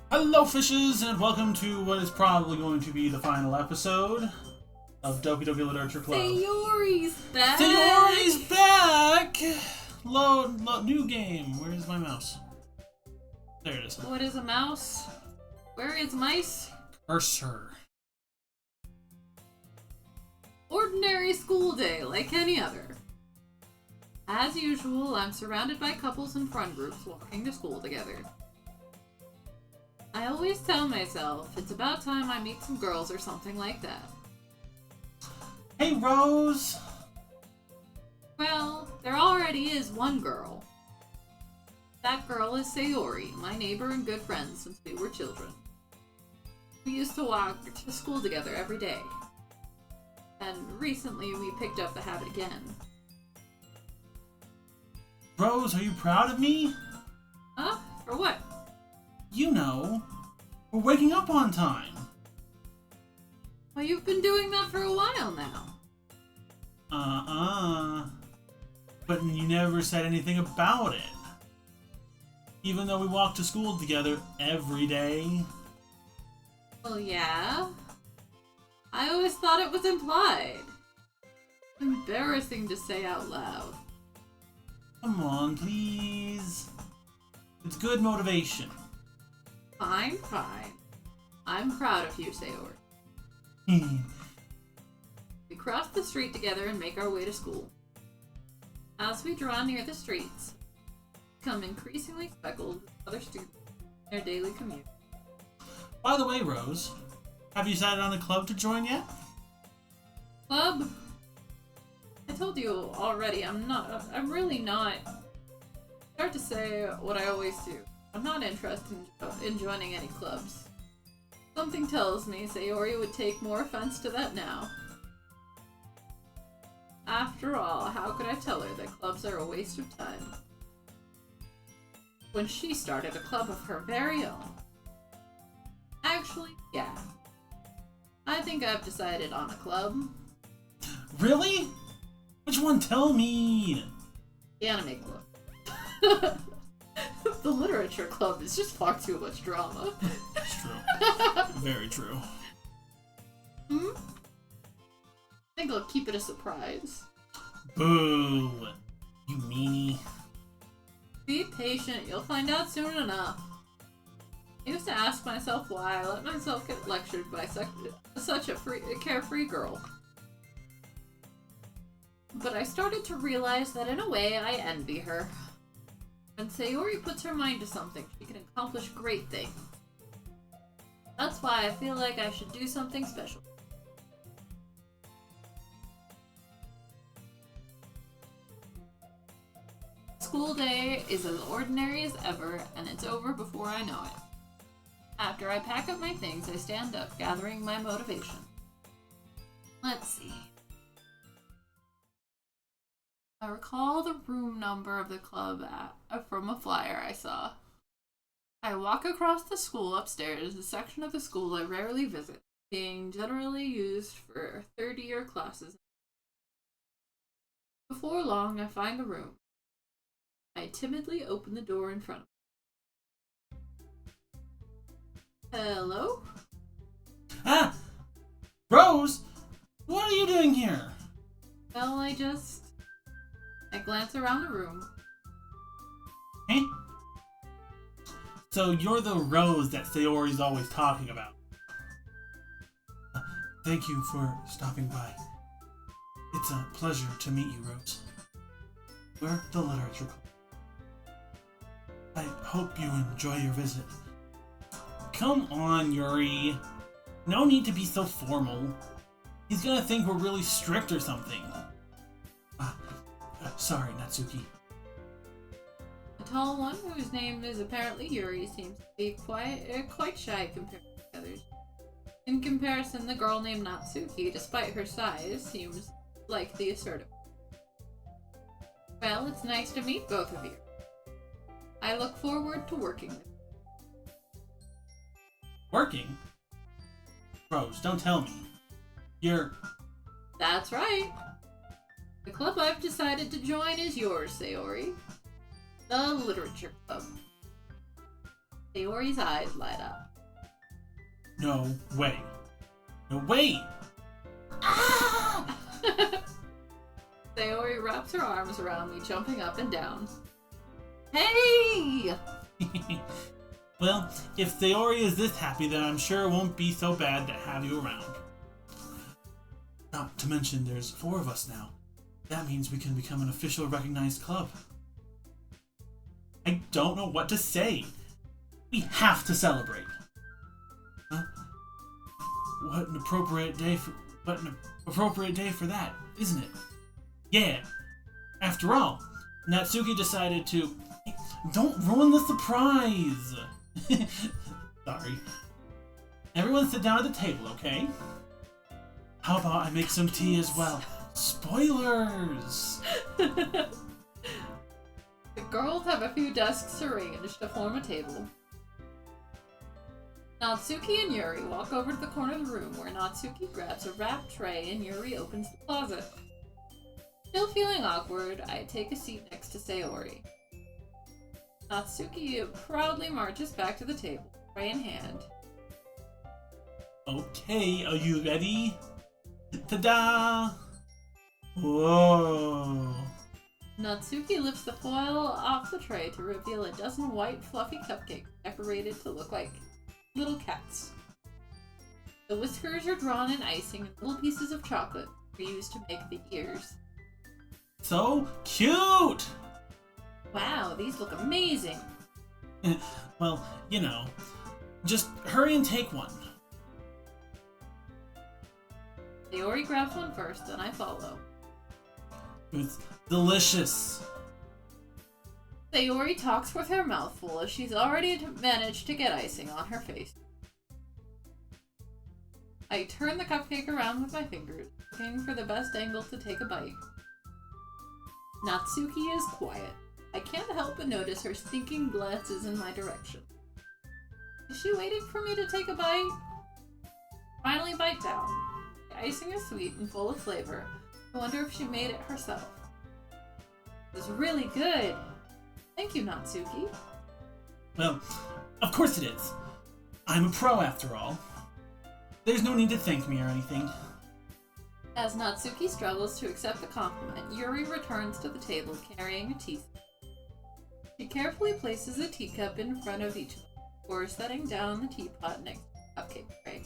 Hello, fishes, and welcome to what is probably going to be the final episode of Doki Doki Literature Club. Sayori's back! Sayori's back! Load, new game. Where's my mouse? There it is. What is a mouse? Where is mice? Cursor. Ordinary school day, like any other. As usual, I'm surrounded by couples and friend groups walking to school together. I always tell myself it's about time I meet some girls or something like that. Hey, Rose! Well, there already is one girl. That girl is Sayori, my neighbor and good friend since we were children. We used to walk to school together every day. And recently we picked up the habit again. Rose, are you proud of me? Huh? For what? You know, we're waking up on time. Well, you've been doing that for a while now. But you never said anything about it. Even though we walk to school together every day. Well, yeah. I always thought it was implied. Embarrassing to say out loud. Come on, please. It's good motivation. Fine, fine. I'm proud of you, Sayori. We cross the street together and make our way to school. As we draw near the streets, we become increasingly speckled with other students in their daily commute. By the way, Rose, have you decided on a club to join yet? Club? I told you already, I'm really not. Hard to say what I always do. I'm not interested in joining any clubs. Something tells me Sayori would take more offense to that now. After all, how could I tell her that clubs are a waste of time? When she started a club of her very own. Actually, yeah. I think I've decided on a club. Really? Which one? Tell me! The anime club. The literature club is just far too much drama. It's true. Very true. I think I'll keep it a surprise. Boo! You meanie. Be patient, you'll find out soon enough. I used to ask myself why I let myself get lectured by such a carefree girl. But I started to realize that in a way I envy her. When Sayori puts her mind to something, she can accomplish great things. That's why I feel like I should do something special. School day is as ordinary as ever, and it's over before I know it. After I pack up my things, I stand up, gathering my motivation. Let's see. I recall the room number of the club from a flyer I saw. I walk across the school upstairs, the section of the school I rarely visit, being generally used for third-year classes. Before long, I find the room. I timidly open the door in front of me. Hello? Ah! Rose! What are you doing here? Well, I glance around the room. Hey? So you're the Rose that Sayori's always talking about. Thank you for stopping by. It's a pleasure to meet you, Rose. We're the Literature Club. I hope you enjoy your visit. Come on, Yuri. No need to be so formal. He's gonna think we're really strict or something. Sorry, Natsuki. The tall one, whose name is apparently Yuri, seems to be quite shy compared to the others. In comparison, the girl named Natsuki, despite her size, seems like the assertive. Well, it's nice to meet both of you. I look forward to working with you. Working? Rose, don't tell me. You're... That's right. The club I've decided to join is yours, Sayori. The Literature Club. Sayori's eyes light up. No way. No way! Ah! Sayori wraps her arms around me, jumping up and down. Hey! Well, if Sayori is this happy, then I'm sure it won't be so bad to have you around. Not to mention, there's 4 of us now. That means we can become an official recognized club. I don't know what to say. We have to celebrate. Huh? What an appropriate day for that, isn't it? Yeah. After all, Natsuki decided to... Hey, don't ruin the surprise! Sorry. Everyone sit down at the table, okay? How about I make some tea as well? Spoilers! The girls have a few desks arranged to form a table. Natsuki and Yuri walk over to the corner of the room where Natsuki grabs a wrapped tray and Yuri opens the closet. Still feeling awkward, I take a seat next to Sayori. Natsuki proudly marches back to the table, tray in hand. Okay, are you ready? Ta-da! Whoa! Natsuki lifts the foil off the tray to reveal a dozen white, fluffy cupcakes decorated to look like little cats. The whiskers are drawn in icing and little pieces of chocolate are used to make the ears. So cute! Wow, these look amazing! Well, you know, just hurry and take one. Sayori grabs one first, then I follow. It's delicious. Sayori talks with her mouth full as she's already managed to get icing on her face. I turn the cupcake around with my fingers, looking for the best angle to take a bite. Natsuki is quiet. I can't help but notice her stinking glances in my direction. Is she waiting for me to take a bite? Finally bite down. The icing is sweet and full of flavor. I wonder if she made it herself. It's really good. Thank you, Natsuki. Well, of course it is. I'm a pro after all. There's no need to thank me or anything. As Natsuki struggles to accept the compliment, Yuri returns to the table carrying a tea set. She carefully places a teacup in front of each of them before setting down the teapot next to the cupcake tray.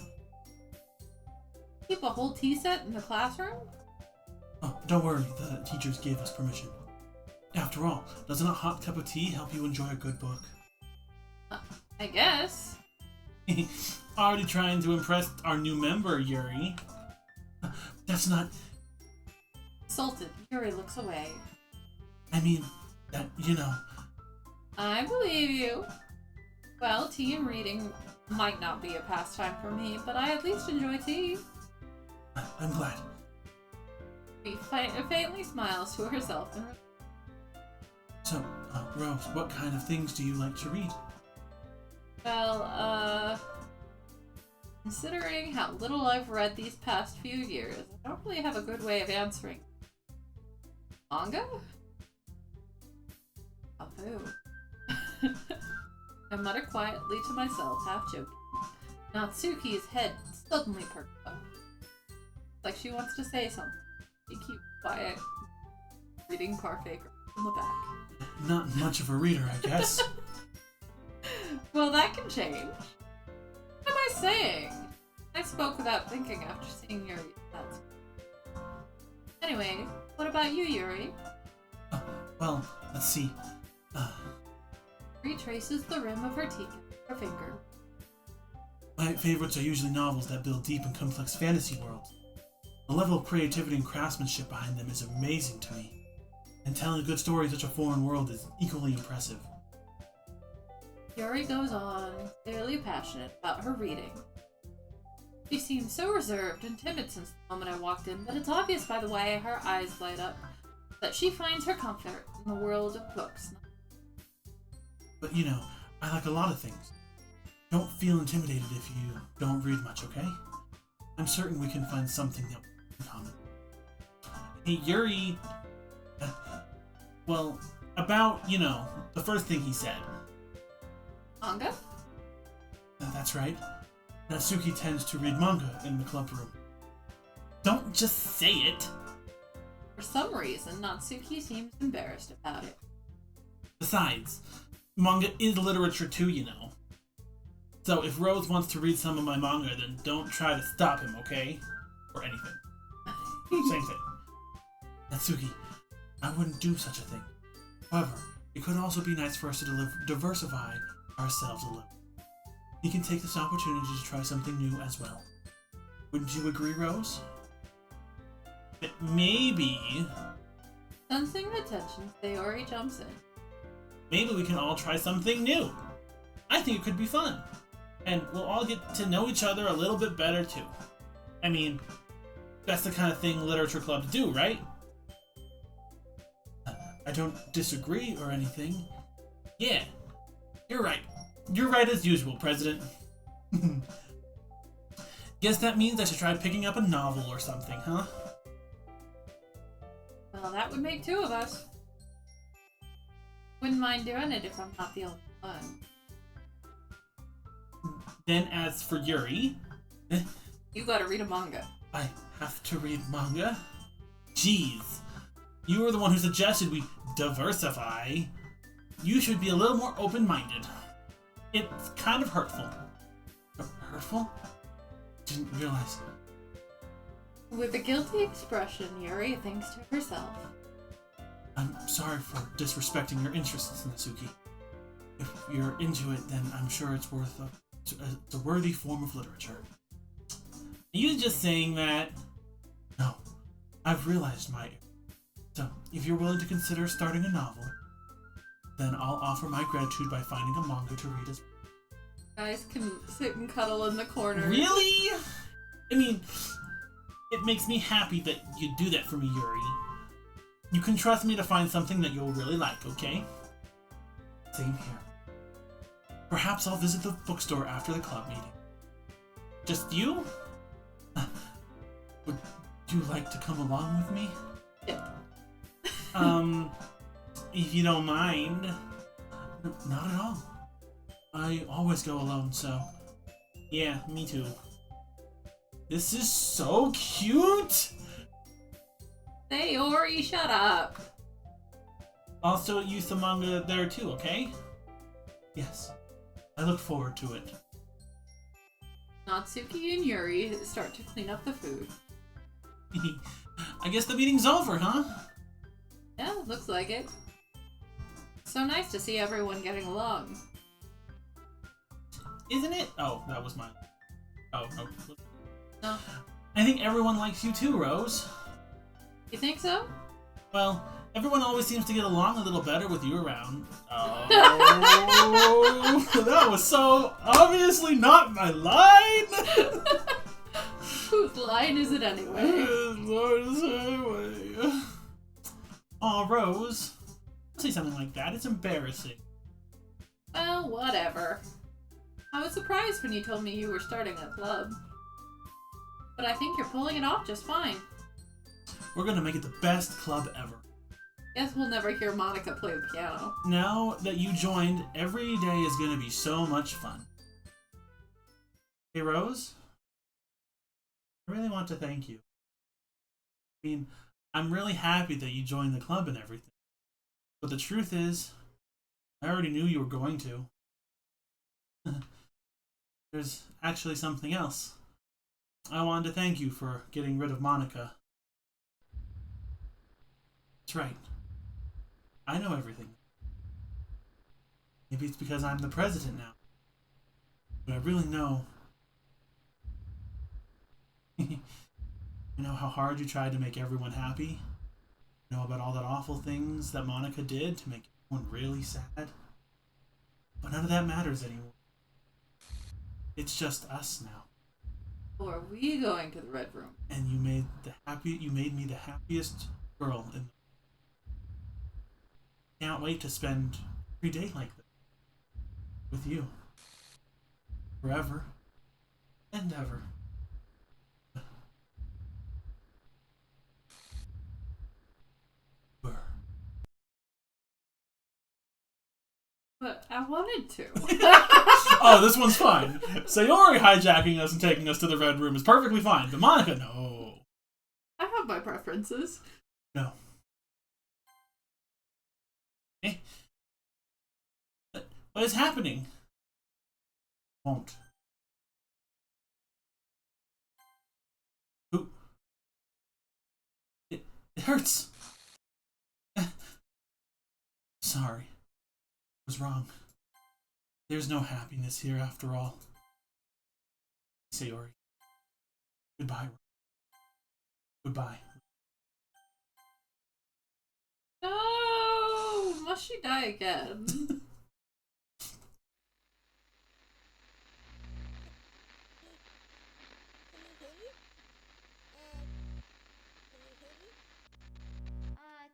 Keep a whole tea set in the classroom? Oh, don't worry, the teachers gave us permission. After all, doesn't a hot cup of tea help you enjoy a good book? I guess. Already trying to impress our new member, Yuri. That's not... Insulted, Yuri looks away. I mean, that, you know... I believe you. Well, tea and reading might not be a pastime for me, but I at least enjoy tea. I'm glad. She faintly smiles to herself and... So, Rose, what kind of things do you like to read? Well, considering how little I've read these past few years, I don't really have a good way of answering. Manga? Oh, boo. I mutter quietly to myself, half joking. Natsuki's head suddenly perked up. Like she wants to say something. She keeps quiet, reading Parfait from the back. Not much of a reader, I guess. Well, that can change. What am I saying? I spoke without thinking after seeing Yuri. Anyway, what about you, Yuri? Well, let's see. Retraces the rim of her teacup with her finger. My favorites are usually novels that build deep and complex fantasy worlds. The level of creativity and craftsmanship behind them is amazing to me. And telling a good story in such a foreign world is equally impressive. Yuri goes on, clearly passionate about her reading. She seems so reserved and timid since the moment I walked in, but it's obvious by the way her eyes light up that she finds her comfort in the world of books. But you know, I like a lot of things. Don't feel intimidated if you don't read much, okay? I'm certain we can find something that we can common. Hey, Yuri! Well, about, you know, the first thing he said. Manga? That's right. Natsuki tends to read manga in the club room. Don't just say it! For some reason, Natsuki seems embarrassed about it. Besides, manga is literature too, you know. So if Rose wants to read some of my manga, then don't try to stop him, okay? Or anything. Same thing. Natsuki, I wouldn't do such a thing. However, it could also be nice for us to diversify ourselves a little. You can take this opportunity to try something new as well. Wouldn't you agree, Rose? Maybe... Sensing the tension, Sayori jumps in. Maybe we can all try something new. I think it could be fun. And we'll all get to know each other a little bit better, too. I mean, that's the kind of thing literature clubs do, right? I don't disagree or anything. Yeah, you're right. You're right as usual, President. Guess that means I should try picking up a novel or something, huh? Well, that would make 2 of us. Wouldn't mind doing it if I'm not the only one. Then as for Yuri... You gotta read a manga. I have to read manga? Jeez. You were the one who suggested we diversify. You should be a little more open-minded. It's kind of hurtful. Hurtful? Didn't realize. With a guilty expression, Yuri thinks to herself. I'm sorry for disrespecting your interests, Natsuki. If you're into it, then I'm sure it's a worthy form of literature. Are you just saying that? No, I've realized my error. So, if you're willing to consider starting a novel, then I'll offer my gratitude by finding a manga to read as well. Guys can sit and cuddle in the corner. Really? I mean, it makes me happy that you do that for me, Yuri. You can trust me to find something that you'll really like, okay? Same here. Perhaps I'll visit the bookstore after the club meeting. Just you? Would you like to come along with me? Yep. If you don't mind. No, not at all. I always go alone, so... Yeah, me too. This is so cute! Sayori, shut up! Also, use the manga there too, okay? Yes. I look forward to it. Natsuki and Yuri start to clean up the food. I guess the meeting's over, huh? Yeah, looks like it. So nice to see everyone getting along. Isn't it? Oh, that was mine. Oh, no. No. I think everyone likes you too, Rose. You think so? Well, everyone always seems to get along a little better with you around. Oh, that was so obviously not my line! Whose line is it anyway? Aw, Rose. Don't say something like that. It's embarrassing. Well, whatever. I was surprised when you told me you were starting a club. But I think you're pulling it off just fine. We're gonna make it the best club ever. Guess we'll never hear Monica play the piano. Now that you joined, every day is gonna be so much fun. Hey, Rose? I really want to thank you. I mean, I'm really happy that you joined the club and everything. But the truth is, I already knew you were going to. There's actually something else. I wanted to thank you for getting rid of Monica. That's right. I know everything. Maybe it's because I'm the president now. But I really know. You know how hard you tried to make everyone happy? You know about all that awful things that Monica did to make everyone really sad? But none of that matters anymore. It's just us now. Or are we going to the Red Room? And you made me the happiest girl in the world. Can't wait to spend every day like this with you. Forever and ever. But I wanted to. Oh, this one's fine. Sayori hijacking us and taking us to the Red Room is perfectly fine. But Monica, no. I have my preferences. No. Eh? What is happening? Won't. Who? It hurts. Sorry. I was wrong. There's no happiness here after all. Sayori. Goodbye. Goodbye. No! Must she die again?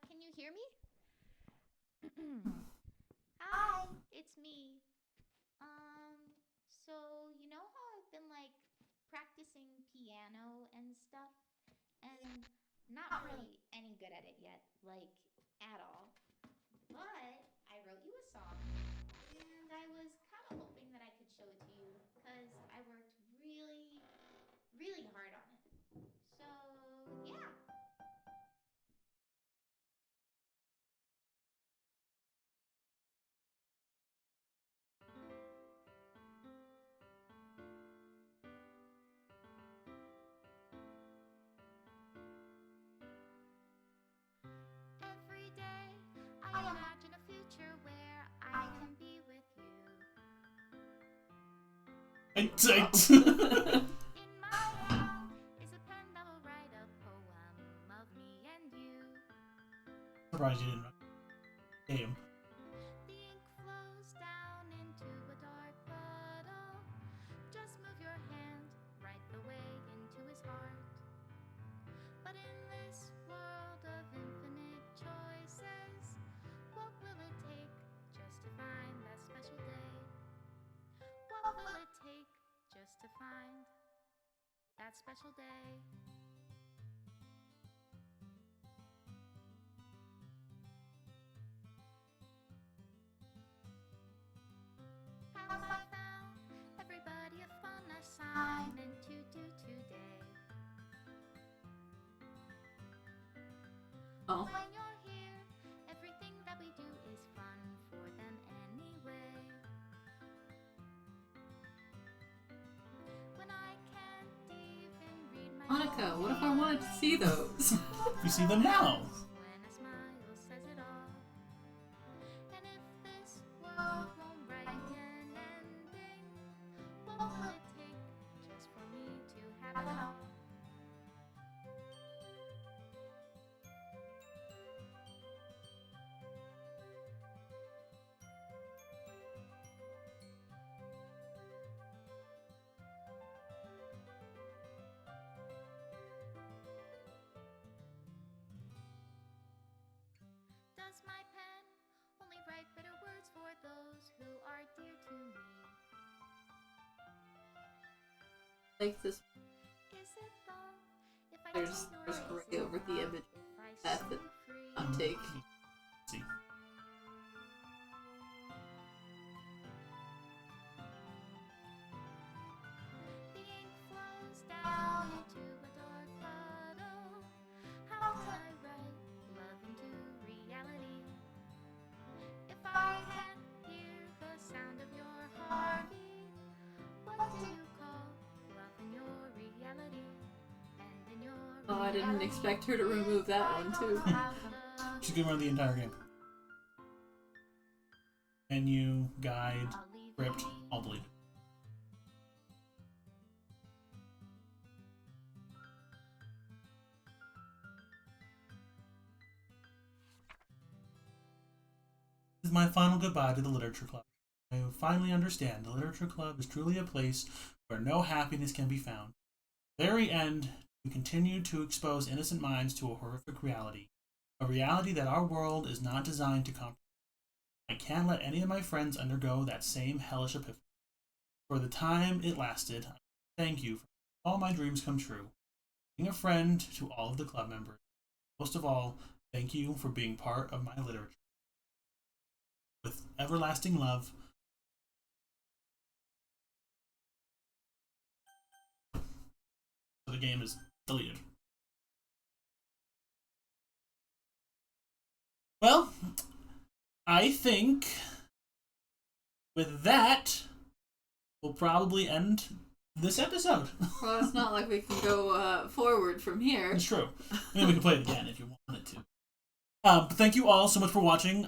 Can you hear me? Hi, it's me. So you know how I've been like practicing piano and stuff, and not really any good at it yet, like at all. But I wrote you a song, and I was kind of hoping that I could show it to you because I worked really, really hard on it. So yeah. Every day I imagine a future where I can be with you. In my hand is a pen that will write a poem of me and you. Surprised you didn't write the game. The ink flows down into a dark puddle. Just move your hand right the way into his heart. But in this world of infinite choices, what will it take just to find that special day? What will it take just to find that special day? Have I found everybody a fun assignment to do today? Oh. When you're here, everything that we do is fun for them anyway. When I can't even read my Monica, what if I wanted to see those? You see them now. When a smile says it all. And if this world won't write an ending, what will it take just for me to have it all? Does my pen only write bitter words for those who are dear to me? Like this. Is it love if I There's take your gray over the image. if I That's set the you free? hot take. See. The ink flows down into a dark puddle. How can I write love into reality? If I can't hear the sound of your heartbeat, what do you call love in your reality? And in your Oh, I didn't reality, expect her to remove that one too. She's gonna run the entire game. Menu, guide, I'll leave script, you all deleted. This is my final goodbye to the Literature Club. I finally understand the Literature Club is truly a place where no happiness can be found. At the very end, we continue to expose innocent minds to a horrific reality. A reality that our world is not designed to comprehend. I can't let any of my friends undergo that same hellish epiphany. For the time it lasted, I thank you for making all my dreams come true. Being a friend to all of the club members. Most of all, thank you for being part of my literature. with everlasting love. So the game is deleted. Well, I think with that, we'll probably end this episode. Well, it's not like we can go forward from here. It's true. I mean, we can play it again if you wanted to. But thank you all so much for watching.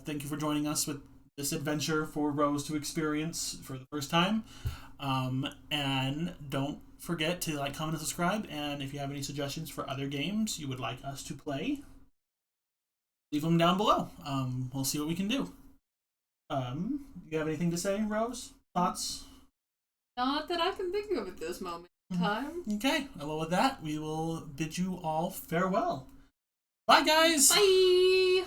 Thank you for joining us with this adventure for Rose to experience for the first time. And don't forget to like, comment, and subscribe. And if you have any suggestions for other games you would like us to play, leave them down below. We'll see what we can do. You have anything to say, Rose? Thoughts? Not that I can think of at this moment in time. Okay. Well, with that, we will bid you all farewell. Bye, guys! Bye!